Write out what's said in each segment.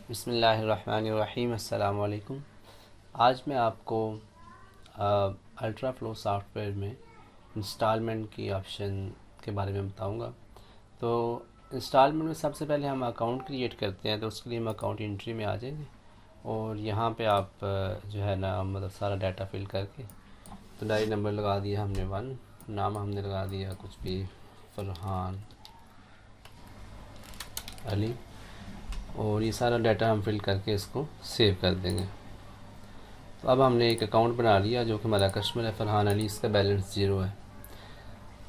बिस्मिल्लाहिर्रहमानिर्रहीम। अस्सलाम वालेकुम। आज मैं आपको अल्ट्रा फ्लो सॉफ्टवेयर में इंस्टॉलमेंट की ऑप्शन के बारे में बताऊंगा। तो इंस्टॉलमेंट में सबसे पहले हम अकाउंट क्रिएट करते हैं, तो उसके लिए हम अकाउंट एंट्री में आ जाएंगे और यहाँ पे आप जो है ना मतलब सारा डाटा फिल करके तो डायरी नंबर लगा दिया हमने 1, नाम हमने लगा दिया कुछ भी, फरहान अली, और ये सारा डाटा हम फिल करके इसको सेव कर देंगे। तो अब हमने एक अकाउंट बना लिया जो कि हमारा कस्टमर है फरहान अली, इसका बैलेंस 0 है।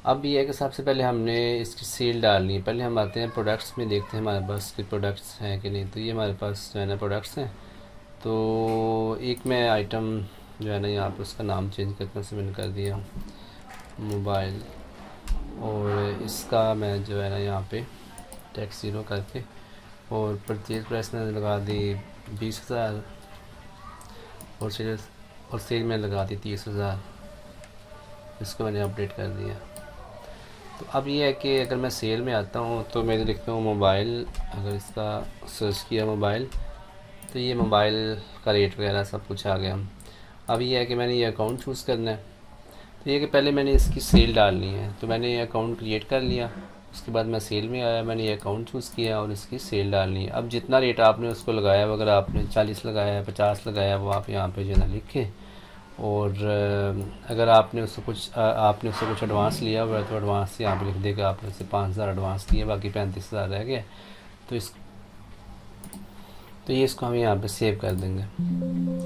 अब ये है कि सबसे पहले हमने इसकी सेल डालनी है। पहले हम आते हैं प्रोडक्ट्स में, देखते हैं हमारे पास के प्रोडक्ट्स हैं कि नहीं। तो ये हमारे पास जो है ना प्रोडक्ट्स हैं। तो एक मैं आइटम जो है ना यहाँ पर उसका नाम चेंज करके उसे मैंने कर दिया मोबाइल, और इसका मैं जो है ना यहाँ पे टैक्स 0 करके और परचेज प्राइस मैंने लगा दी 20,000 और सेल में लगा दी 30,000। इसको मैंने अपडेट कर दिया। तो अब ये है कि अगर मैं सेल में आता हूँ तो मैं लिखता हूँ मोबाइल, अगर इसका सर्च किया मोबाइल तो ये मोबाइल का रेट वगैरह सब कुछ आ गया। अब ये है कि मैंने ये अकाउंट चूज़ करना है। तो ये कि पहले मैंने इसकी सेल डालनी है, तो मैंने ये अकाउंट क्रिएट कर लिया। उसके बाद मैं सेल में आया, मैंने ये अकाउंट चूज़ किया और इसकी सेल डालनी है। अब जितना रेट आपने उसको लगाया, अगर आपने 40 लगाया है 50 लगाया, वो आप यहाँ पे जो है ना लिखें। और अगर आपने उससे कुछ एडवांस लिया हुआ है तो एडवांस यहाँ पे लिख देगा आपने उससे 5,000 एडवांस दिए, बाकी 35,000 रह गए। तो इस तो ये इसको हम यहाँ पे सेव कर देंगे।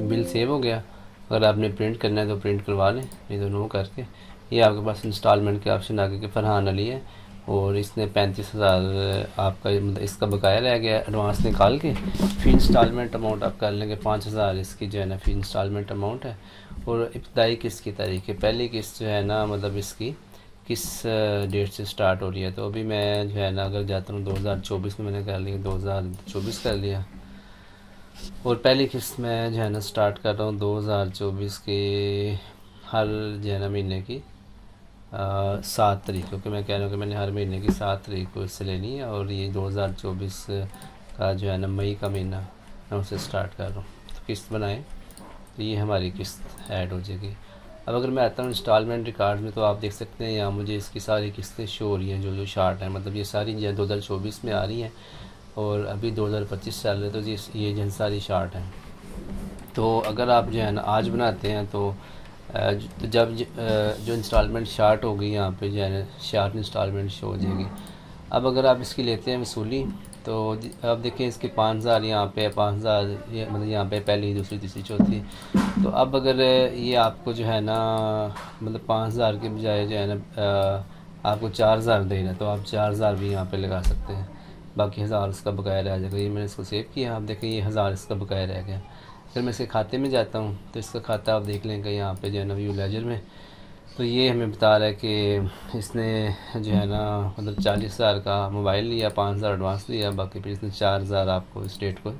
बिल सेव हो गया। अगर आपने प्रिंट करना है तो प्रिंट करवा लें, नहीं तो नो करके ये आपके पास इंस्टॉलमेंट के ऑप्शन आगे के फरहान अली है और इसने 35,000 आपका मतलब इसका बकाया रह गया एडवांस निकाल के। फी इंस्टॉलमेंट अमाउंट आप कर लेंगे 5,000, इसकी जो है ना फी इंस्टॉलमेंट अमाउंट है। और इब्तदाई किस्त की तारीख है, पहली किस्त जो है ना मतलब इसकी किस डेट से स्टार्ट हो रही है। तो अभी मैं जो है ना अगर जाता हूँ 2024 में, मैंने कर लिया 2024 कर लिया। और पहली किस्त मैं जो है ना स्टार्ट कर रहा हूँ 2024 के हर जो है ना महीने की 7 तारीख को, कि मैं कह रहा हूँ कि मैंने हर महीने की 7 तारीख को इससे लेनी है। और ये 2024 का जो है ना मई का महीना मैं उसे स्टार्ट कर रहा हूँ। तो किस्त बनाएं तो ये हमारी किस्त ऐड हो जाएगी। अब अगर मैं आता हूँ इंस्टॉलमेंट रिकॉर्ड में तो आप देख सकते हैं यहाँ मुझे इसकी सारी किस्तें शो हो रही हैं, जो जो शार्ट हैं, मतलब ये सारी जो 2024 में आ रही हैं और अभी 2025 चल रहे, तो ये जो सारी शार्ट हैं। तो अगर आप जो है ना आज बनाते हैं तो तो जब जो इंस्टॉलमेंट शार्ट होगी यहाँ पे जो है ना शार्ट इंस्टॉलमेंट शो हो जाएगी। अब अगर आप इसकी लेते हैं वसूली तो अब देखिए इसके 5,000 यहाँ पे 5,000, ये मतलब यहाँ पे पहली दूसरी तीसरी चौथी। तो अब अगर ये आपको जो है ना मतलब 5,000 के बजाय जो है ना आपको 4,000 देना, तो आप 4,000 भी यहाँ पे लगा सकते हैं। बाकी 1,000 इसका बकाया रह जाएगा। ये मैंने इसको सेव किया, आप देखें ये 1,000 इसका बकाया रह गया। फिर मैं इसके खाते में जाता हूँ तो इसका खाता आप देख लेंगे यहाँ पे जो है ना व्यू लेजर में। तो ये हमें बता रहा है कि इसने जो है ना मतलब 40,000 का मोबाइल लिया, 5,000 एडवांस दिया, बाकी फिर इसने 4,000 आपको इस डेट को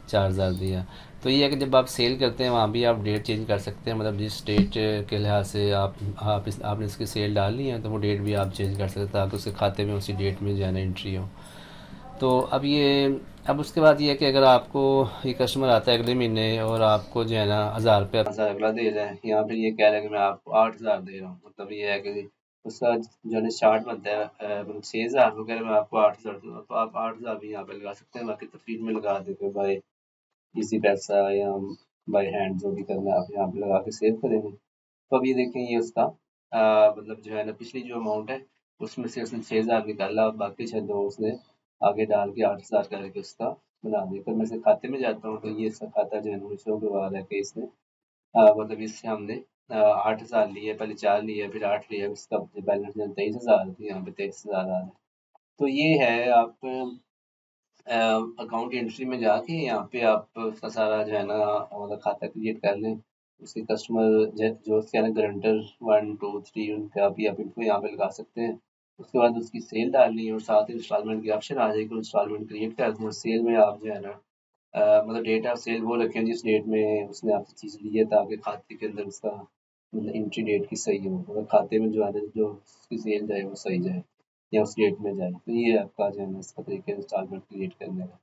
4,000 दिया। तो ये है कि जब आप सेल करते हैं वहाँ भी आप डेट चेंज कर सकते हैं, मतलब जिस डेट के लिहाज से आपने इसकी सेल डाली है तो वो डेट भी आप चेंज कर सकते हैं ताकि उसके खाते में उसी डेट में जो है ना एंट्री हो। तो अब उसके बाद ये है कि अगर आपको ये कस्टमर आता है अगले महीने और आपको जो है ना 1,000 रुपये अगला दे जाए, या फिर ये कह रहा है कि मैं आपको 8,000 दे रहा हूँ, मतलब ये है कि उसका जो है ना चार्ट बनता है मतलब 6,000, वो कह रहा है मैं आपको 8,000 दूंगा, तो आप 8,000 भी यहाँ पे लगा सकते हैं। बाकी तफरीक में लगा देते बाय इजी पैसा या बाय हैंड, जो भी करना है आप यहाँ पे लगा के सेव करेंगे। तो अब ये देखें ये उसका मतलब जो है ना पिछली जो अमाउंट है उसमें से उसने 6,000 निकाला, बाकी शायद दो उसने आगे डाल के 8,000 करके उसका बना दिया। फिर मैं इसके खाते में जाता हूँ तो ये इसका खाता जो है ना शो करवा रहा है कि इसने मतलब इससे हमने 8,000 लिए, पहले 4 लिए फिर 8 लिया, इसका बैलेंस जो 23,000 थी, यहाँ पे 23,000 आ रहा है। तो ये है आप अकाउंट एंट्री में जाके यहाँ पे आप उसका सारा जो है ना मतलब खाता क्रिएट कर लें। उसके कस्टमर जो उसके ना गारंटर 1 2 3 उनका भी आप इनको यहाँ पे लगा सकते हैं। उसके बाद उसकी सेल डालनी है और साथ ही इंस्टॉलमेंट की ऑप्शन आ जाएगी, इंस्टॉलमेंट क्रिएट कर दें और सेल में आप जो है ना मतलब डेट ऑफ सेल वो रखें जिस डेट में उसने आपसे चीज़ ली है, ताकि खाते के अंदर उसका मतलब एंट्री डेट की सही हो, मतलब खाते में जो है ना जो उसकी सेल जाए वो सही जाए या उस डेट में जाए। तो ये आपका जो है ना इसका तरीका इंस्टॉलमेंट क्रिएट करने का।